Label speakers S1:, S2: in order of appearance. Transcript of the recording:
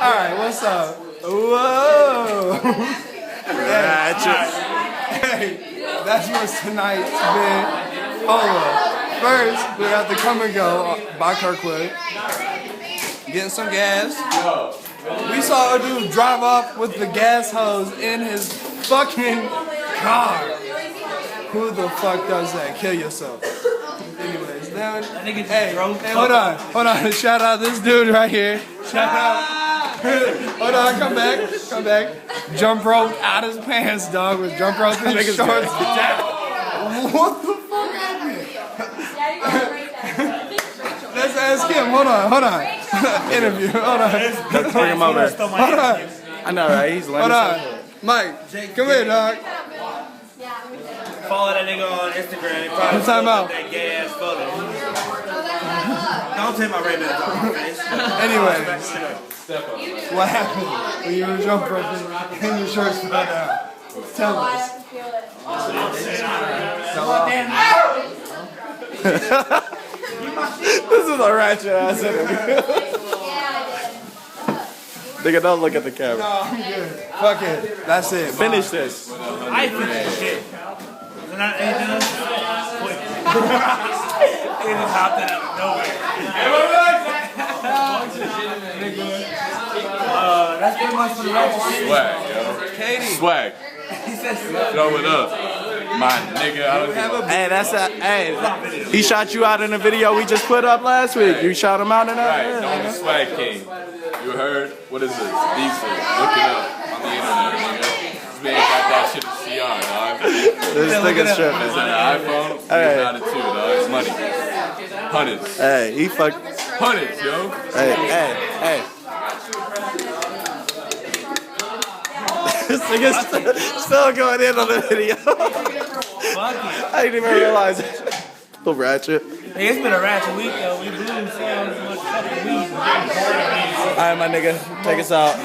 S1: Alright, what's up? Whoa!
S2: Ratchet.
S1: Hey, that's what's tonight's been. Hold up. First, we're at the Come and Go by Kirkwood. Getting some gas. We saw a dude drive off with the gas hose in his fucking car. Who the fuck does that? Kill yourself. Anyways, then, hey, hold on. Shout out this dude right here. Shout out. Hold on, come back. Jump rope out his pants, dog, with jump rope in his shorts. What the fuck happened? Let's ask him. Hold on. Interview. Hold on.
S2: Bring him over.
S1: Hold on.
S2: I know, right? He's learning.
S1: Hold on. Mike, come here, dog.
S3: Follow that nigga on Instagram. He
S1: What
S3: probably
S1: time out?
S3: that gay ass photo. Don't take my Ray-Bans off my face.
S1: Anyways, what happened when you were jump roping and your shorts fell down? Tell us.
S2: This is a ratchet ass interview. Nigga, don't look at the camera.
S1: No, I'm good. Fuck it. That's it.
S2: Finish this.
S3: I finished shit. Not anything else? Quick. He just hopped out of nowhere. That's pretty much for the Ratchet shit.
S4: Swag, yo.
S1: Katie.
S4: Swag.
S3: He said
S4: Throw it up. My nigga, I don't
S1: Have a
S2: Hey, hey, he shot you out in the video we just put up last week. You shot him out in that?
S4: Right, known as Swag King. You heard? What is this? Diesel. Look it up on the internet, nigga. This man got that shit in CR, dog.
S2: This nigga's tripping.
S4: It's an iPhone.
S2: Hey.
S4: It's not it too, dog. It's money. Hundreds.
S2: Hey, he fuck.
S4: Hundreds, yo.
S2: Hey. This nigga's still going in on the video. I didn't even realize it. Little ratchet.
S3: Hey, it's been a Ratchet week though. We blew so much fucking weed.
S2: Alright, my nigga, take us out.